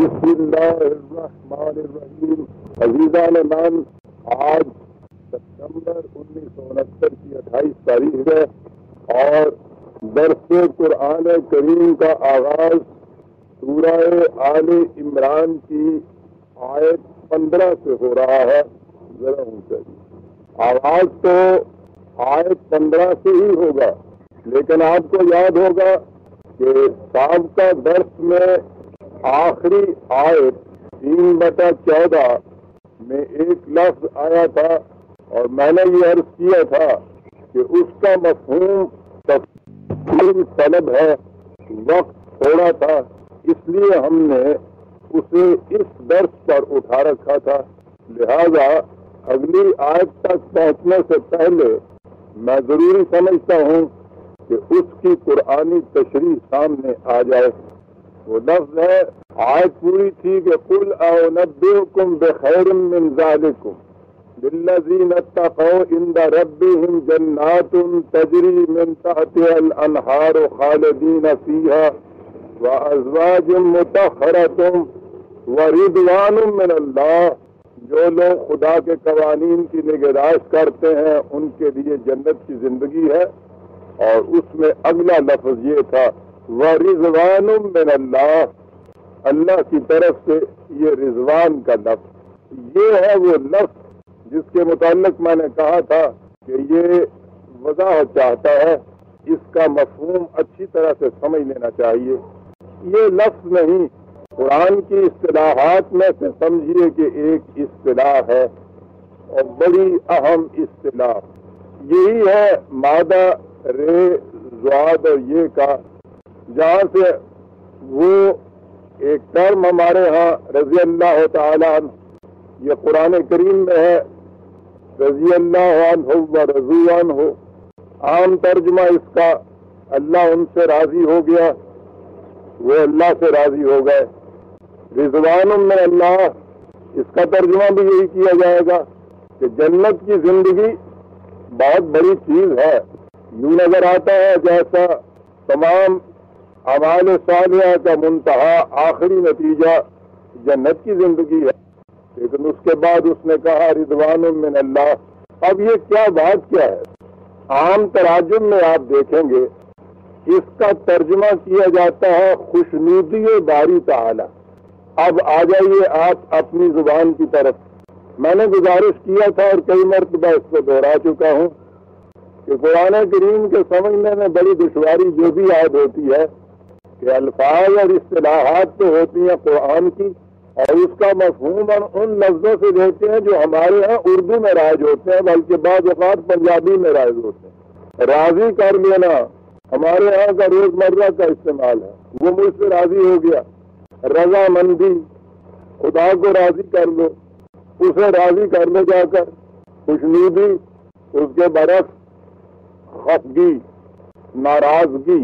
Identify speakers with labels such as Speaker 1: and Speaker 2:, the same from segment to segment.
Speaker 1: بسم اللہ الرحمن الرحیم. عزیزان مان، آج ستمبر 1969 کی 28 تاریخ ہے اور درس قرآن کریم کا آغاز سورہ آل عمران کی آیت 15 سے ہو رہا ہے. ذرا اونچا آواز تو آیت 15 سے ہی ہوگا، لیکن آپ کو یاد ہوگا کہ سابقہ درس میں آخری آیت 3/14 میں ایک لفظ آیا تھا اور میں نے یہ عرض کیا تھا کہ اس کا مفہوم تفصیل طلب ہے، وقت تھوڑا تھا، اس لیے ہم نے اسے اس درس پر اٹھا رکھا تھا. لہذا اگلی آیت تک پہنچنے سے پہلے میں ضروری سمجھتا ہوں کہ اس کی قرآنی تشریح سامنے آ جائے. وہ لفظ ہے، آیت پوری تھی کہ قل اعنبئکم بخیر من ذالکم للذین اتقوا عند ربهم جنات تجری من تحتها الانہار خالدین فیہا وازواج مطہرۃ ورضوان من اللہ. جو لوگ خدا کے قوانین کی نگہداشت کرتے ہیں ان کے لیے جنت کی زندگی ہے. اور اس میں اگلا لفظ یہ تھا وَرِضْوَانٌ مِّنَ اللَّهِ، اللہ کی طرف سے یہ رضوان کا لفظ. یہ ہے وہ لفظ جس کے متعلق میں نے کہا تھا کہ یہ وضاحت چاہتا ہے، اس کا مفہوم اچھی طرح سے سمجھ لینا چاہیے. یہ لفظ نہیں، قرآن کی اصطلاحات میں سے سمجھیے کہ ایک اصطلاح ہے اور بڑی اہم اصطلاح. یہی ہے مادہ رے زواد اور یہ کا، جہاں سے وہ ایک ٹرم ہمارے ہاں رضی اللہ تعالیٰ عنہ، یہ قرآن کریم میں ہے رضی اللہ عنہ و رضوا عنہ. عام ترجمہ اس کا اللہ ان سے راضی ہو گیا، وہ اللہ سے راضی ہو گئے. رضوان من اللہ، اس کا ترجمہ بھی یہی کیا جائے گا کہ جنت کی زندگی بہت بڑی چیز ہے. یوں نظر آتا ہے جیسا تمام اعمال صالحہ کا منتہا آخری نتیجہ جنت کی زندگی ہے، لیکن اس کے بعد اس نے کہا رضوان من اللہ. اب یہ کیا بات کیا ہے؟ عام تراجم میں آپ دیکھیں گے اس کا ترجمہ کیا جاتا ہے خوشنودی باری تعالی. اب آ جائیے آپ اپنی زبان کی طرف. میں نے گزارش کیا تھا اور کئی مرتبہ اس کو دہرا چکا ہوں کہ قرآن کریم کے سمجھنے میں بڑی دشواری جو بھی عائد ہوتی ہے کہ الفاظ اور اصطلاحات تو ہوتی ہیں قرآن کی، اور اس کا مفہوم ان لفظوں سے لیتے ہیں جو ہمارے ہاں اردو میں رائج ہوتے ہیں، بلکہ بعض اوقات پنجابی میں رائج ہوتے ہیں. راضی کر لینا ہمارے ہاں کا روزمرہ کا استعمال ہے، وہ مجھ سے راضی ہو گیا. رضا مندی، خدا کو راضی کر لو، اسے راضی کر لو جا کر. خوشنودی، اس کے برعکس خفگی، ناراضگی.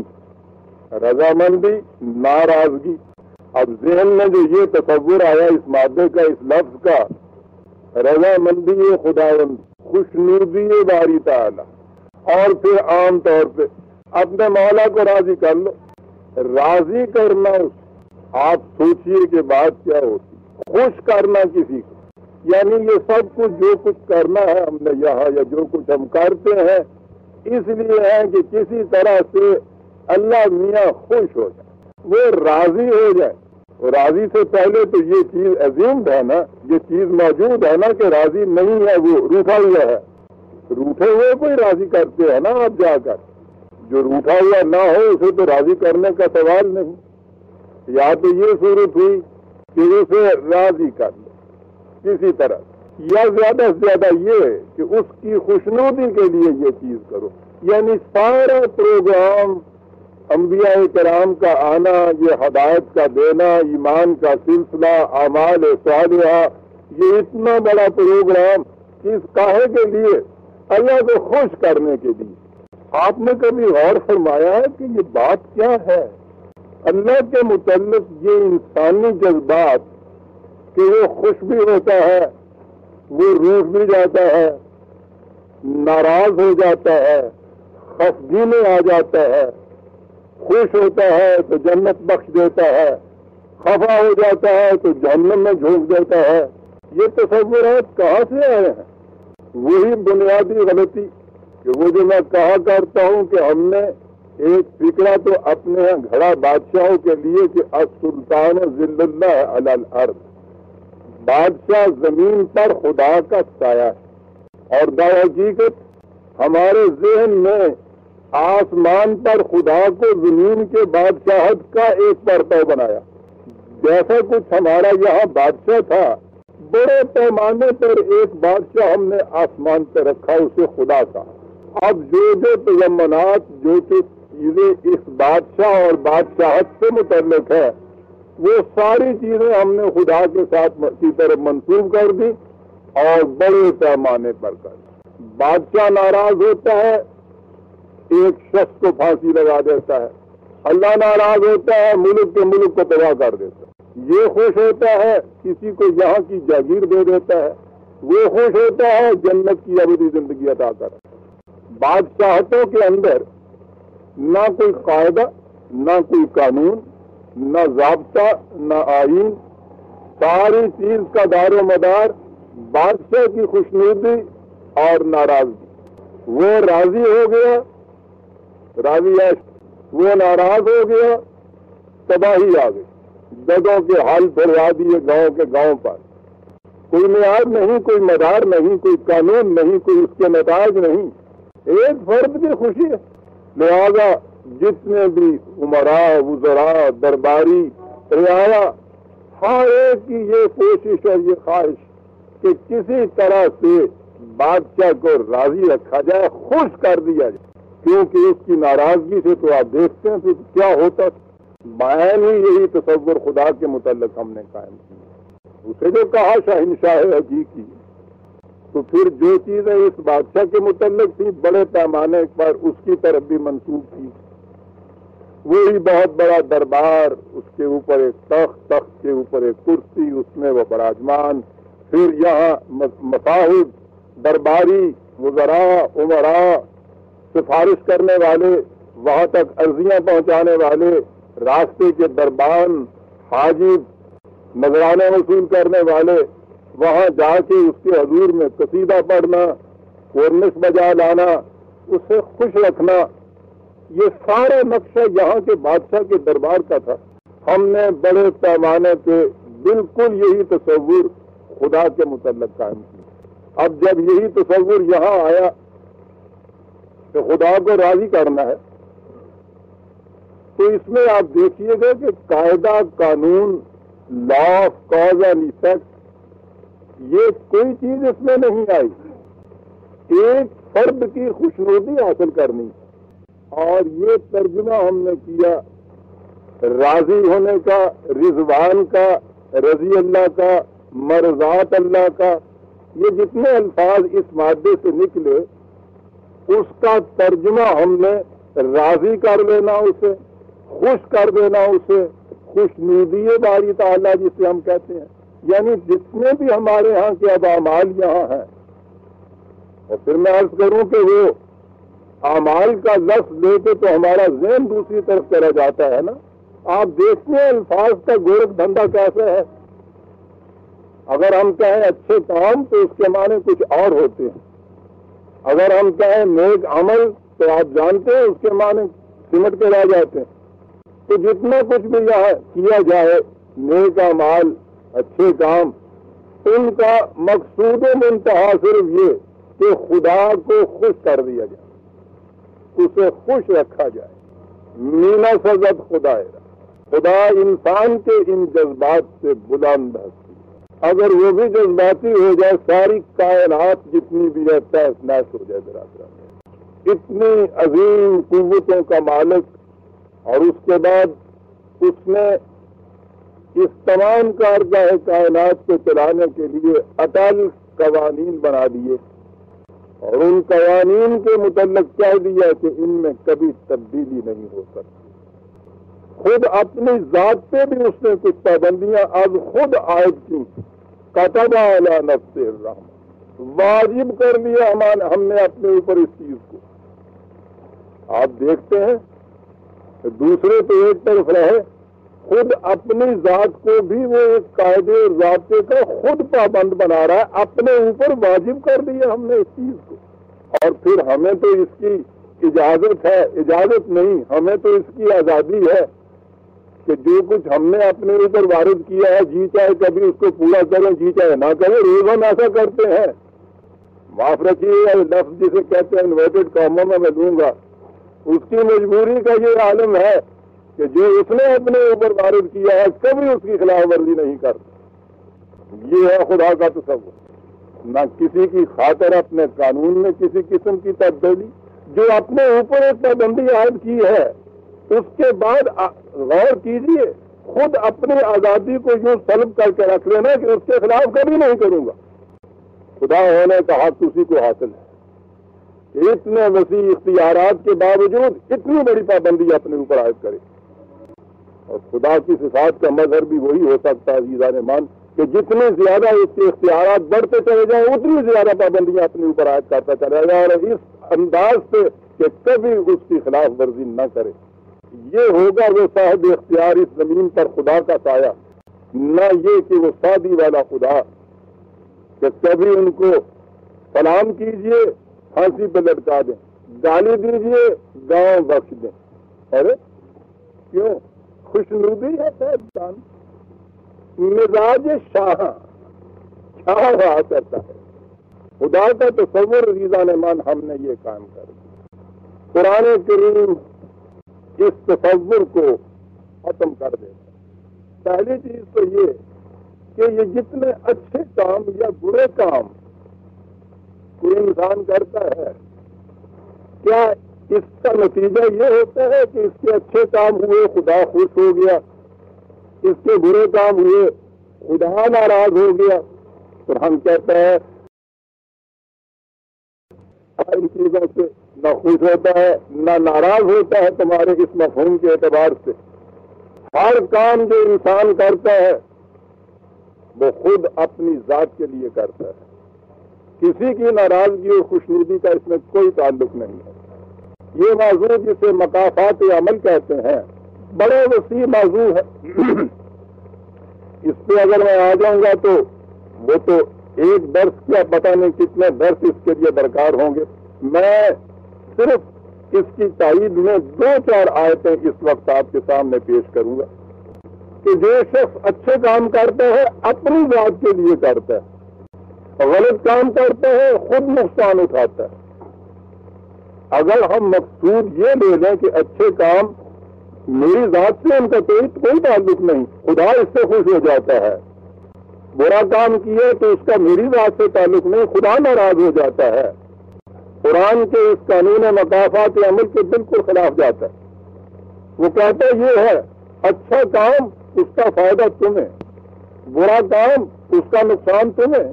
Speaker 1: رضامندی، ناراضگی. اب ذہن میں جو یہ تصور آیا اس مادے کا، اس لفظ کا، رضامندی خداوند، خوشنودی باری تعالی. اور پھر عام طور پہ اپنے مولا کو راضی کر لو. راضی کرنا، آپ سوچئے کہ بات کیا ہوتی. خوش کرنا کسی کو، یعنی یہ سب کچھ جو کچھ کرنا ہے ہم نے یہاں یا جو کچھ ہم کرتے ہیں اس لیے ہے کہ کسی طرح سے اللہ میاں خوش ہو جائے، وہ راضی ہو جائے. راضی سے پہلے تو یہ چیز عظیم ہے نا، یہ چیز موجود ہے نا کہ راضی نہیں ہے وہ روٹھا ہوا ہے. روٹھے ہوئے کوئی راضی کرتے ہیں نا آپ جا کر، جو روٹھا ہوا نہ ہو اسے تو راضی کرنے کا سوال نہیں. یا تو یہ صورت ہوئی کہ اسے راضی کر لو کسی طرح، یا زیادہ سے زیادہ یہ کہ اس کی خوشنودی کے لیے یہ چیز کرو. یعنی سارا پروگرام انبیاء کرام کا آنا، یہ ہدایت کا دینا، ایمان کا سلسلہ، اعمال صالحہ، یہ اتنا بڑا پروگرام کس کاہے کے لیے؟ اللہ کو خوش کرنے کے لیے. آپ نے کبھی غور فرمایا ہے کہ یہ بات کیا ہے؟ اللہ کے متعلق یہ انسانی جذبات کہ وہ خوش بھی ہوتا ہے، وہ روٹھ بھی جاتا ہے، ناراض ہو جاتا ہے، خفگی میں آ جاتا ہے، خوش ہوتا ہے تو جنت بخش دیتا ہے، خفا ہو جاتا ہے تو جہنم میں جھونک دیتا ہے۔ یہ تصورات کہاں سے آئے ہیں؟ وہی بنیادی غلطی کہ وہ جو میں کہا کرتا ہوں کہ ہم نے ایک فکرہ تو اپنے یہاں گھڑا بادشاہوں کے لیے کہ السلطان ذل اللہ علی الارض، بادشاہ زمین پر خدا کا سایہ ہے، اور در حقیقت ہمارے ذہن میں آسمان پر خدا کو زمین کے بادشاہت کا ایک پرتو بنایا، جیسا کچھ ہمارا یہاں بادشاہ تھا، بڑے پیمانے پر ایک بادشاہ ہم نے آسمان پہ رکھا، اسے خدا کا۔ اب جو تضمنات، جو چیزیں اس بادشاہ اور بادشاہت سے متعلق ہے، وہ ساری چیزیں ہم نے خدا کے ساتھ کی طرف منسوب کر دی اور بڑے پیمانے پر کر دی۔ بادشاہ ناراض ہوتا ہے، ایک شخص کو پھانسی لگا دیتا ہے۔ اللہ ناراض ہوتا ہے، ملک کے ملک کو تباہ کر دیتا ہے۔ یہ خوش ہوتا ہے، کسی کو یہاں کی جاگیر دے دیتا ہے۔ وہ خوش ہوتا ہے، جنت کی ابدی زندگی عطا کر۔ بادشاہتوں کے اندر نہ کوئی قاعدہ، نہ کوئی قانون، نہ ضابطہ، نہ آئین، ساری چیز کا دار و مدار بادشاہ کی خوشنودی اور ناراضگی۔ وہ راضی ہو گیا، راضی ہے، وہ ناراض ہو گیا، تباہی آ گئی۔ جگہوں کے حال پھیلا دیے گاؤں کے گاؤں پر، کوئی معیار نہیں، کوئی مدار نہیں، کوئی قانون نہیں، کوئی اس کے نتائج نہیں، ایک فرد کی خوشی ہے۔ لہذا جتنے بھی امراء، وزراء، درباری، رعایا، ہر ایک کی یہ کوشش اور یہ خواہش کہ کسی طرح سے بادشاہ کو راضی رکھا جائے، خوش کر دیا جائے، کیونکہ اس کی ناراضگی سے تو آپ دیکھتے ہیں پھر کیا ہوتا۔ بعین ہی یہی تصور خدا کے متعلق ہم نے قائم کیا۔ اسے جو کہا شہنشاہ حقیقی، تو پھر جو چیزیں اس بادشاہ کے متعلق تھی بڑے پیمانے پر اس کی طرف بھی منسوب تھی۔ وہی بہت بڑا دربار، اس کے اوپر ایک تخت، تخت کے اوپر ایک کرسی، اس میں وہ براجمان، پھر یہاں مصاحب، درباری، وزراء، امراء، سفارش کرنے والے، وہاں تک عرضیاں پہنچانے والے، راستے کے دربان، حاجب، نذرانے وصول کرنے والے، وہاں جا کے اس کے حضور میں قصیدہ پڑھنا، کورنش بجا لانا، اسے خوش رکھنا، یہ سارا نقشہ یہاں کے بادشاہ کے دربار کا تھا۔ ہم نے بڑے پیمانے پہ بالکل یہی تصور خدا کے متعلق قائم کیا۔ اب جب یہی تصور یہاں آیا کہ خدا کو راضی کرنا ہے، تو اس میں آپ دیکھیے گا کہ قاعدہ، قانون، law of cause and effect, یہ کوئی چیز اس میں نہیں آئی۔ ایک فرد کی خوشنودی حاصل کرنی، اور یہ ترجمہ ہم نے کیا راضی ہونے کا، رضوان کا، رضی اللہ کا، مرضات اللہ کا۔ یہ جتنے الفاظ اس مادے سے نکلے، اس کا ترجمہ ہم نے راضی کر لینا، اسے خوش کر دینا، اسے خوشنودی باری تعالیٰ جسے ہم کہتے ہیں۔ یعنی جتنے بھی ہمارے ہاں کے اب اعمال یہاں ہیں، اور پھر میں عرض کروں کہ وہ اعمال کا لفظ لے کے تو ہمارا ذہن دوسری طرف چلا جاتا ہے نا۔ آپ دیکھتے ہیں الفاظ کا گورکھ دھندا کیسا ہے۔ اگر ہم کہیں اچھے کام تو اس کے معنی کچھ اور ہوتے ہیں، اگر ہم کہیں نیک عمل تو آپ جانتے ہیں اس کے معنی سمٹ کے رہ جاتے ہیں۔ تو جتنا کچھ بھی یہاں کیا جائے، نیک اعمال، اچھے کام، ان کا مقصود و منتہا صرف یہ کہ خدا کو خوش کر دیا جائے، اسے خوش رکھا جائے۔ مینا سزد خدا، خدا انسان کے ان جذبات سے بلند ہستی، اگر وہ بھی جذباتی ہو جائے، ساری کائنات جتنی بھی ہے تہس نحس ہو جائے۔ برادران، اتنی عظیم قوتوں کا مالک، اور اس کے بعد اس نے اس تمام کارگاہ کائنات کو چلانے کے لیے اٹل قوانین بنا دیے، اور ان قوانین کے متعلق کہہ دیا کہ ان میں کبھی تبدیلی نہیں ہو سکتی۔ خود اپنی ذات پہ بھی اس نے کچھ پابندیاں از خود عائد کی۔ کتب علی نفسہ الرحمہ، واجب کر لیا ہم نے اپنے اوپر اس چیز کو۔ آپ دیکھتے ہیں دوسرے تو ایک طرف رہے، خود اپنی ذات کو بھی وہ ایک قاعدے اور ضابطے کا خود پابند بنا رہا ہے، اپنے اوپر واجب کر دیا ہم نے اس چیز کو، اور پھر ہمیں تو اس کی اجازت ہے، اجازت نہیں، ہمیں تو اس کی آزادی ہے کہ جو کچھ ہم نے اپنے اوپر وارد کیا ہے جی چاہے کبھی اس کو پورا کریں جی چاہے نہ کریں، روز ہم ایسا کرتے ہیں۔ معاف رکھیے گا لفظ جسے کہتے ہیں انورٹڈ کاموں میں لوں گا، اس کی مجبوری کا یہ عالم ہے کہ جو اس نے اپنے اوپر وارد کیا ہے کبھی اس کی خلاف ورزی نہیں کرتا۔ یہ ہے خدا کا تصور، نہ کسی کی خاطر اپنے قانون میں کسی قسم کی تبدیلی، جو اپنے اوپر ایک پابندی عائد کی ہے اس کے بعد غور کیجئے، خود اپنی آزادی کو یوں سلب کر کے رکھ لینا کہ اس کے خلاف کبھی نہیں کروں گا۔ خدا ہونے کا حق اسی کو حاصل ہے کہ اتنے وسیع اختیارات کے باوجود اتنی بڑی پابندی اپنے اوپر عائد کرے، اور خدا کی صفات کا مظہر بھی وہی ہو سکتا ہے عزیزان ایمان کہ جتنے زیادہ اس کے اختیارات بڑھتے چلے جائیں اتنی زیادہ پابندیاں اپنے اوپر عائد کرتا چلا جائے، اور اس انداز سے کہ کبھی اس کی خلاف ورزی نہ کرے۔ یہ ہوگا وہ صاحب اختیار اس زمین پر خدا کا سایہ، نہ یہ کہ وہ سادی والا خدا کہ کبھی ان کو سلام کیجئے پھانسی پہ لٹکا دیں، گالی دیجئے گاؤں بخش دیں۔ ارے کیوں؟ خوشنودی ہے شیطان، مزاج شاہ رہا کرتا ہے۔ خدا کا تصور عزیزان ایمان ہم نے یہ قائم کر دیا، قرآن کریم اس تصور کو ختم کر دیتا۔ پہلی چیز تو یہ کہ یہ جتنے اچھے کام یا برے کام کوئی انسان کرتا ہے، کیا اس کا نتیجہ یہ ہوتا ہے کہ اس کے اچھے کام ہوئے خدا خوش ہو گیا، اس کے برے کام ہوئے خدا ناراض ہو گیا؟ قرآن کہتا ہے ان چیزوں سے نہ خوش ہوتا ہے نہ ناراض ہوتا ہے تمہارے اس مفہوم کے اعتبار سے۔ ہر کام جو انسان کرتا ہے وہ خود اپنی ذات کے لیے کرتا ہے، کسی کی ناراضگی اور خوشنودی کا اس میں کوئی تعلق نہیں ہے۔ یہ موضوع جسے مقافات عمل کہتے ہیں بڑے وسیع موضوع ہے، اس پہ اگر میں آ جاؤں گا تو وہ تو ایک درس کیا پتہ نہیں کتنے درس اس کے لیے درکار ہوں گے۔ میں صرف اس کی تائید میں 2-4 آیتیں اس وقت آپ کے سامنے پیش کروں گا کہ جو شخص اچھے کام کرتا ہے اپنی ذات کے لیے کرتا ہے، غلط کام کرتا ہے خود نقصان اٹھاتا ہے۔ اگر ہم مقصود یہ لے لیں کہ اچھے کام میری ذات سے ان کا کوئی تعلق نہیں، خدا اس سے خوش ہو جاتا ہے، برا کام کیا تو اس کا میری ذات سے تعلق نہیں، خدا ناراض ہو جاتا ہے، قرآن کے اس قانون مقافات عمل کے بالکل خلاف جاتا ہے۔ وہ کہتا یہ ہے اچھا کام اس کا فائدہ تمہیں، برا کام اس کا نقصان تمہیں۔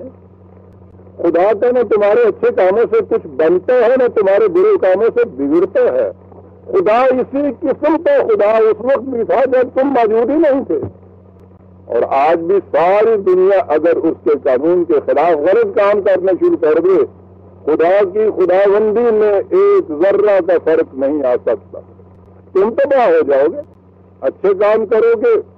Speaker 1: خدا کا نہ تمہارے اچھے کاموں سے کچھ بنتا ہے نہ تمہارے برے کاموں سے بگڑتا ہے۔ خدا اسی قسم کا خدا اس وقت بھی تھا جب تم موجود ہی نہیں تھے، اور آج بھی ساری دنیا اگر اس کے قانون کے خلاف غلط کام کرنا شروع کر دے، خدا کی خداوندی میں ایک ذرہ کا فرق نہیں آ سکتا۔ تم تباہ ہو جاؤ گے، اچھے کام کرو گے